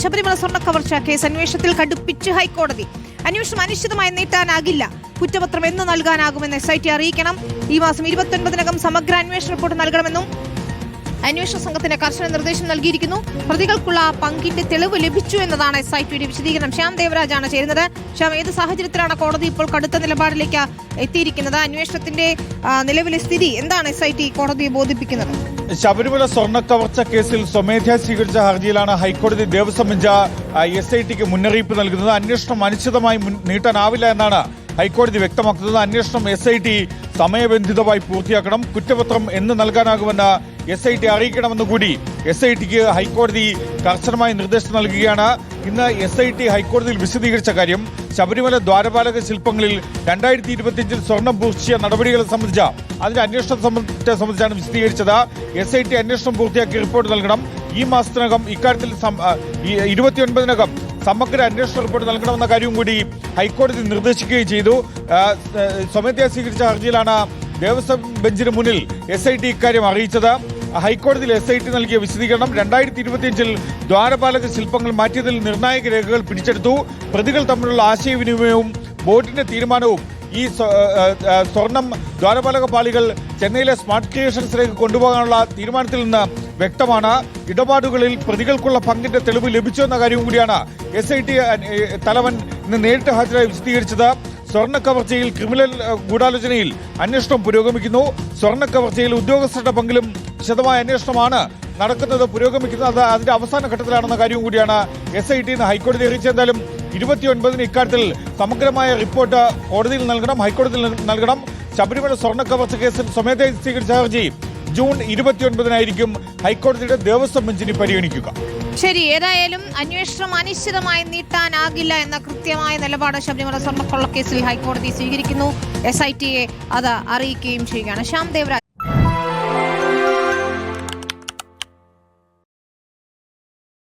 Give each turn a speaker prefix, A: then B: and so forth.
A: ശബരിമല സ്വർണ്ണ കവർച്ച കേസ് അന്വേഷണത്തിൽ കടുപ്പിച്ച് ഹൈക്കോടതി. അന്വേഷണം അനിശ്ചിതമായി നീട്ടാനാകില്ല. കുറ്റപത്രം എന്ന് നൽകാനാകുമെന്ന് SIT അറിയിക്കണം. ഈ മാസം 29-നകം സമഗ്ര അന്വേഷണ റിപ്പോർട്ട് നൽകണമെന്നും അന്വേഷണ സംഘത്തിന് കർശന നിർദ്ദേശം നൽകിയിരിക്കുന്നു. പ്രതികൾക്കുള്ള പങ്കിന്റെ തെളിവ് ലഭിച്ചു എന്നതാണ് SITയുടെ വിശദീകരണം. ശ്യാം ദേവരാജാണ് ചേരുന്നത്. ശ്യാം, ഏത് സാഹചര്യത്തിലാണ് കോടതി ഇപ്പോൾ കടുത്ത നിലപാടിലേക്ക് എത്തിയിരിക്കുന്നത്? അന്വേഷണത്തിന്റെ നിലവിലെ സ്ഥിതി എന്താണ് SIT കോടതിയെ ബോധിപ്പിക്കുന്നത്?
B: ശബരിമല സ്വർണ്ണ കവർച്ച കേസിൽ സ്വമേധയാ സ്വീകരിച്ച ഹർജിയിലാണ് ഹൈക്കോടതി ദേവസ്വം ബെഞ്ച് SITക്ക് മുന്നറിയിപ്പ് നൽകുന്നത്. അന്വേഷണം അനിശ്ചിതമായി നീട്ടാനാവില്ല എന്നാണ് ഹൈക്കോടതി വ്യക്തമാക്കുന്നത്. അന്വേഷണം SIT സമയബന്ധിതമായി പൂർത്തിയാക്കണം. കുറ്റപത്രം എന്ന് നൽകാനാകുമെന്ന് SIT അറിയിക്കണമെന്ന് കൂടി SITക്ക് ഹൈക്കോടതി കർശനമായ നിർദ്ദേശം നൽകുകയാണ്. ഇന്ന് SIT ഹൈക്കോടതിയിൽ വിശദീകരിച്ച കാര്യം, ശബരിമല ദ്വാരപാലക ശില്പങ്ങളിൽ 2025 സ്വർണം പൂഴ്ത്തിയ നടപടികളെ സംബന്ധിച്ച അതിന്റെ അന്വേഷണത്തെ സംബന്ധിച്ചാണ് വിശദീകരിച്ചത്. SIT അന്വേഷണം പൂർത്തിയാക്കി റിപ്പോർട്ട് നൽകണം. ഈ മാസത്തിനകം ഇക്കാര്യത്തിൽ 29-നകം സമഗ്ര അന്വേഷണ റിപ്പോർട്ട് നൽകണമെന്ന കാര്യവും കൂടി ഹൈക്കോടതി നിർദ്ദേശിക്കുകയും ചെയ്തു. സ്വമേധയാ സ്വീകരിച്ച ഹർജിയിലാണ് ദേവസ്വം ബെഞ്ചിന് മുന്നിൽ SIT ഇക്കാര്യം അറിയിച്ചത്. ഹൈക്കോടതിയിൽ SIT നൽകിയ വിശദീകരണം, 2025 ദ്വാരപാലക ശില്പങ്ങൾ മാറ്റിയതിൽ നിർണായക രേഖകൾ പിടിച്ചെടുത്തു. പ്രതികൾ തമ്മിലുള്ള ആശയവിനിമയവും ബോർഡിന്റെ തീരുമാനവും ഈ സ്വർണം ദ്വാരപാലക പാളികൾ ചെന്നൈയിലെ സ്മാർട്ട് ക്രിയേഷൻസിലേക്ക് കൊണ്ടുപോകാനുള്ള തീരുമാനത്തിൽ നിന്ന് വ്യക്തമാണ്. ഇടപാടുകളിൽ പ്രതികൾക്കുള്ള പങ്കിന്റെ തെളിവ് ലഭിച്ചു എന്ന കാര്യവും കൂടിയാണ് SIT തലവൻ ഇന്ന് നേരിട്ട് ഹാജരായി വിശദീകരിച്ചത്. സ്വർണ്ണ കവർച്ചയിൽ ക്രിമിനൽ ഗൂഢാലോചനയിൽ അന്വേഷണം പുരോഗമിക്കുന്നു. സ്വർണ്ണ കവർച്ചയിൽ ഉദ്യോഗസ്ഥരുടെ പങ്കിലും വിശദമായ അന്വേഷണമാണ് നടക്കുന്നത്, പുരോഗമിക്കുന്നത്. അതിന്റെ അവസാന ഘട്ടത്തിലാണെന്ന കാര്യവും കൂടിയാണ് SIT ഹൈക്കോടതി അറിയിച്ചത്. എന്തായാലും 29-ന് ഇക്കാര്യത്തിൽ സമഗ്രമായ റിപ്പോർട്ട് കോടതിയിൽ നൽകണം, ഹൈക്കോടതിയിൽ നൽകണം. ശബരിമല സ്വർണ്ണ കവർച്ച കേസിൽ സ്വമേധയാ സ്വീകരിച്ച ഹർജി ജൂൺ 29-നായിരിക്കും ഹൈക്കോടതിയുടെ ദേവസ്വം ബെഞ്ചിന് പരിഗണിക്കുക.
A: ശരി, ഏതായാലും അന്വേഷണം അനിശ്ചിതമായി നീട്ടാനാകില്ല എന്ന കൃത്യമായ നിലപാട് ശബരിമല സ്വർണ്ണക്കൊള്ള കേസിൽ ഹൈക്കോടതി സ്വീകരിക്കുന്നു. SITയെ അത് അറിയിക്കുകയും ചെയ്യുകയാണ്. ശ്യാം ദേവരാജ്.